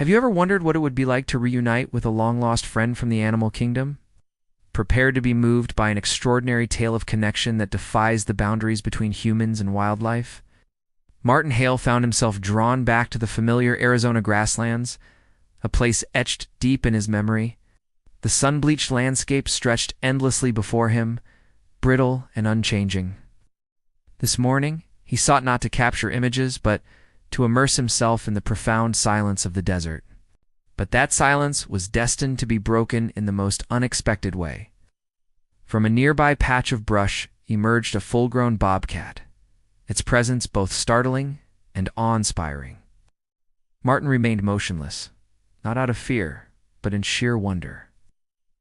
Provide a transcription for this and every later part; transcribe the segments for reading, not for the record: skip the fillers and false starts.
Have you ever wondered what it would be like to reunite with a long-lost friend from the animal kingdom? Prepare to be moved by an extraordinary tale of connection that defies the boundaries between humans and wildlife. Martin Hale found himself drawn back to the familiar Arizona grasslands, a place etched deep in his memory. The sun-bleached landscape stretched endlessly before him, brittle and unchanging. This morning, he sought not to capture images, but to immerse himself in the profound silence of the desert. But that silence was destined to be broken in the most unexpected way. From a nearby patch of brush emerged a full-grown bobcat, its presence both startling and awe-inspiring. Martin remained motionless, not out of fear, but in sheer wonder.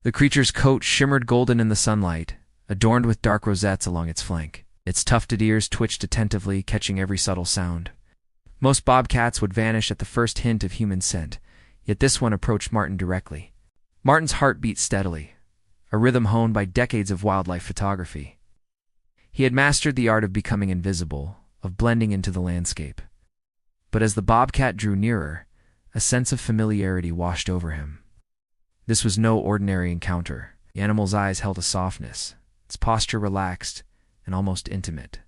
The creature's coat shimmered golden in the sunlight, adorned with dark rosettes along its flank. Its tufted ears twitched attentively, catching every subtle sound. Most bobcats would vanish at the first hint of human scent, yet this one approached Martin directly. Martin's heart beat steadily, a rhythm honed by decades of wildlife photography. He had mastered the art of becoming invisible, of blending into the landscape. But as the bobcat drew nearer, a sense of familiarity washed over him. This was no ordinary encounter. The animal's eyes held a softness, its posture relaxed and almost intimate.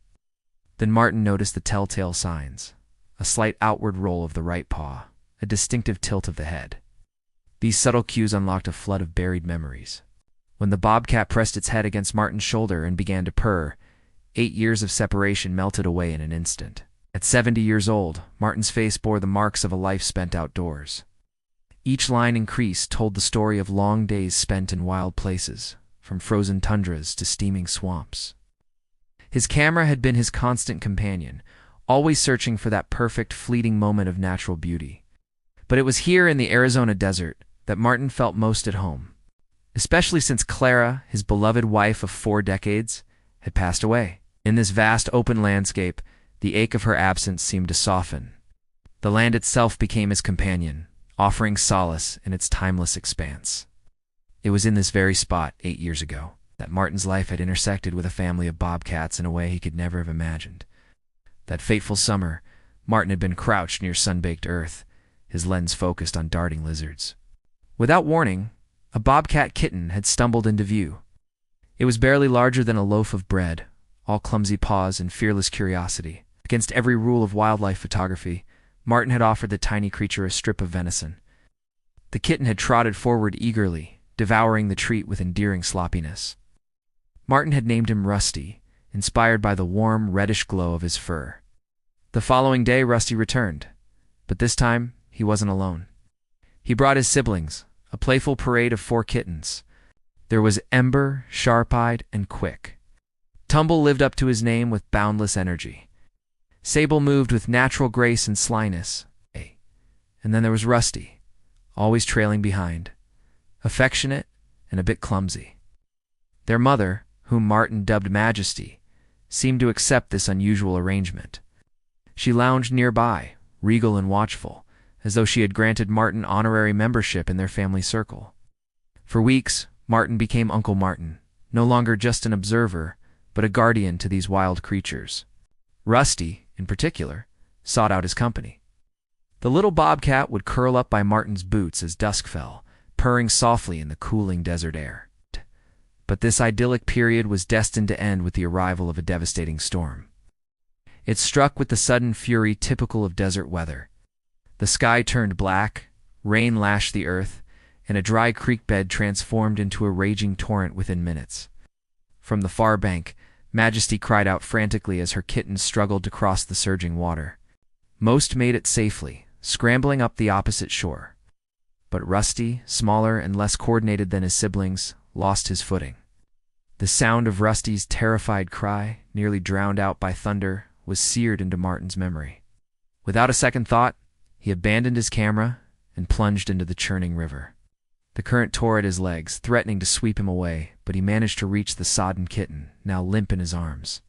Then Martin noticed the telltale signs: a slight outward roll of the right paw, a distinctive tilt of the head. These subtle cues unlocked a flood of buried memories. When the bobcat pressed its head against Martin's shoulder and began to purr, 8 years of separation melted away in an instant. At 70 years old, Martin's face bore the marks of a life spent outdoors. Each line increased told the story of long days spent in wild places, from frozen tundras to steaming swamps. His camera had been his constant companion, always searching for that perfect, fleeting moment of natural beauty. But it was here in the Arizona desert that Martin felt most at home, especially since Clara, his beloved wife of 4 decades, had passed away. In this vast open landscape, the ache of her absence seemed to soften. The land itself became his companion, offering solace in its timeless expanse. It was in this very spot 8 years ago that Martin's life had intersected with a family of bobcats in a way he could never have imagined. That fateful summer, Martin had been crouched near sun-baked earth, his lens focused on darting lizards. Without warning, a bobcat kitten had stumbled into view. It was barely larger than a loaf of bread, all clumsy paws and fearless curiosity. Against every rule of wildlife photography, Martin had offered the tiny creature a strip of venison. The kitten had trotted forward eagerly, devouring the treat with endearing sloppiness. Martin had named him Rusty, inspired by the warm, reddish glow of his fur. The following day, Rusty returned, but this time he wasn't alone. He brought his siblings, a playful parade of 4 kittens. There was Ember, sharp-eyed, and quick. Tumble lived up to his name with boundless energy. Sable moved with natural grace and slyness. And then there was Rusty, always trailing behind, affectionate and a bit clumsy. Their mother, whom Martin dubbed Majesty, seemed to accept this unusual arrangement. She lounged nearby, regal and watchful, as though she had granted Martin honorary membership in their family circle. For weeks, Martin became Uncle Martin, no longer just an observer, but a guardian to these wild creatures. Rusty, in particular, sought out his company. The little bobcat would curl up by Martin's boots as dusk fell, purring softly in the cooling desert air. But this idyllic period was destined to end with the arrival of a devastating storm. It struck with the sudden fury typical of desert weather. The sky turned black, rain lashed the earth, and a dry creek bed transformed into a raging torrent within minutes. From the far bank, Majesty cried out frantically as her kittens struggled to cross the surging water. Most made it safely, scrambling up the opposite shore. But Rusty, smaller and less coordinated than his siblings, lost his footing. The sound of Rusty's terrified cry, nearly drowned out by thunder, was seared into Martin's memory. Without a second thought, he abandoned his camera and plunged into the churning river. The current tore at his legs, threatening to sweep him away, but he managed to reach the sodden kitten, now limp in his arms.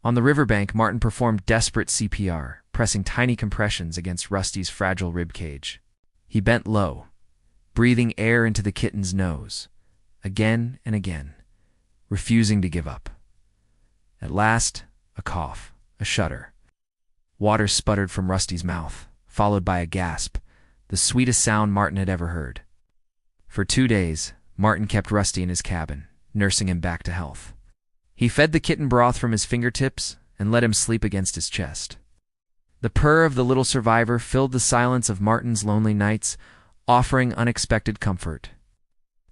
On the riverbank, Martin performed desperate CPR, pressing tiny compressions against Rusty's fragile ribcage. He bent low, breathing air into the kitten's nose, again and again, refusing to give up. At last, a cough, a shudder. Water sputtered from Rusty's mouth, followed by a gasp, the sweetest sound Martin had ever heard. For 2 days, Martin kept Rusty in his cabin, nursing him back to health. He fed the kitten broth from his fingertips and let him sleep against his chest. The purr of the little survivor filled the silence of Martin's lonely nights, offering unexpected comfort.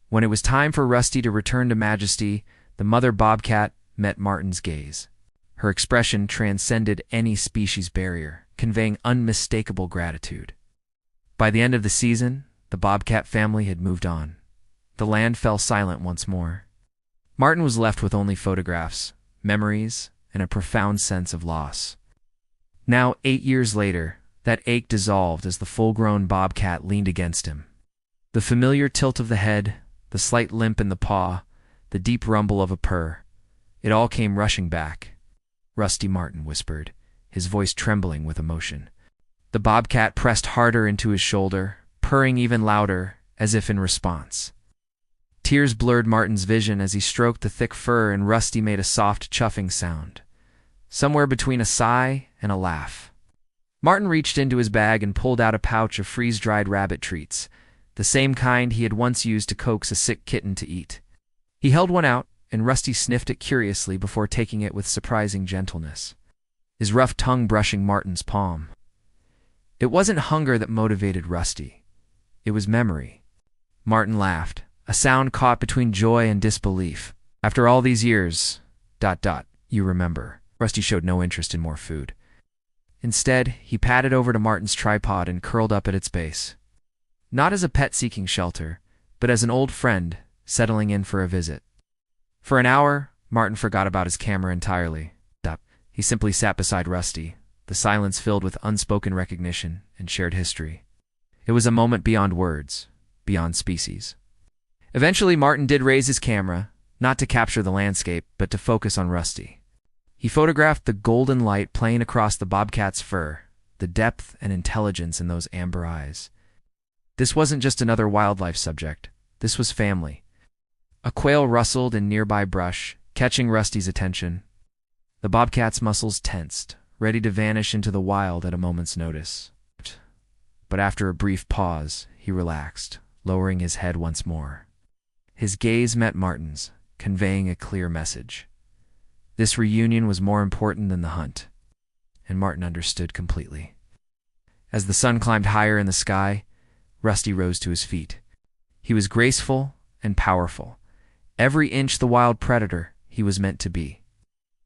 When it was time for Rusty to return to majesty, the mother bobcat met Martin's gaze. Her expression transcended any species barrier, conveying unmistakable gratitude. By the end of the season, the bobcat family had moved on. The land fell silent once more. Martin was left with only photographs, memories, and a profound sense of loss. Now, 8 years later, that ache dissolved as the full-grown bobcat leaned against him. The familiar tilt of the head, the slight limp in the paw, the deep rumble of a purr, it all came rushing back. "Rusty," Martin whispered, his voice trembling with emotion. The bobcat pressed harder into his shoulder, purring even louder, as if in response. Tears blurred Martin's vision as he stroked the thick fur, and Rusty made a soft chuffing sound, somewhere between a sigh and a laugh. Martin reached into his bag and pulled out a pouch of freeze-dried rabbit treats, the same kind he had once used to coax a sick kitten to eat. He held one out, and Rusty sniffed it curiously before taking it with surprising gentleness, his rough tongue brushing Martin's palm. It wasn't hunger that motivated Rusty. It was memory. Martin laughed, a sound caught between joy and disbelief. "After all these years, ... you remember." Rusty showed no interest in more food. Instead, he padded over to Martin's tripod and curled up at its base. Not as a pet seeking shelter, but as an old friend settling in for a visit. For an hour, Martin forgot about his camera entirely. He simply sat beside Rusty, the silence filled with unspoken recognition and shared history. It was a moment beyond words, beyond species. Eventually, Martin did raise his camera, not to capture the landscape, but to focus on Rusty. He photographed the golden light playing across the bobcat's fur, the depth and intelligence in those amber eyes. This wasn't just another wildlife subject. This was family. A quail rustled in nearby brush, catching Rusty's attention. The bobcat's muscles tensed, ready to vanish into the wild at a moment's notice. But after a brief pause, he relaxed, lowering his head once more. His gaze met Martin's, conveying a clear message. This reunion was more important than the hunt, and Martin understood completely. As the sun climbed higher in the sky, Rusty rose to his feet. He was graceful and powerful, every inch the wild predator he was meant to be.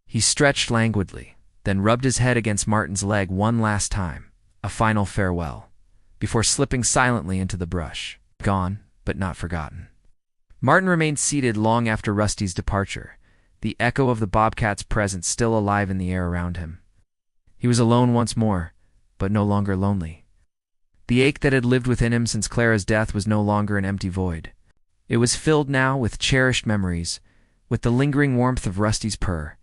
He stretched languidly, then rubbed his head against Martin's leg one last time, a final farewell, before slipping silently into the brush, gone but not forgotten. Martin remained seated long after Rusty's departure, the echo of the bobcat's presence still alive in the air around him. He was alone once more, but no longer lonely. The ache that had lived within him since Clara's death was no longer an empty void. It was filled now with cherished memories, with the lingering warmth of Rusty's purr,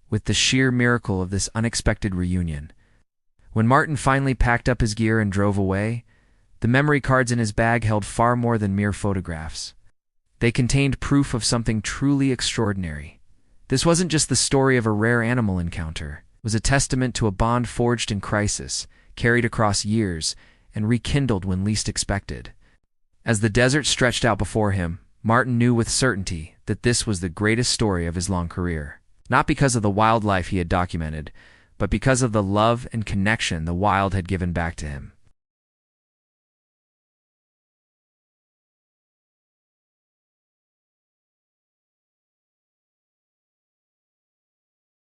with the sheer miracle of this unexpected reunion. When Martin finally packed up his gear and drove away, the memory cards in his bag held far more than mere photographs. They contained proof of something truly extraordinary. This wasn't just the story of a rare animal encounter. It was a testament to a bond forged in crisis, carried across years, and rekindled when least expected. As the desert stretched out before him, Martin knew with certainty that this was the greatest story of his long career. Not because of the wildlife he had documented, but because of the love and connection the wild had given back to him.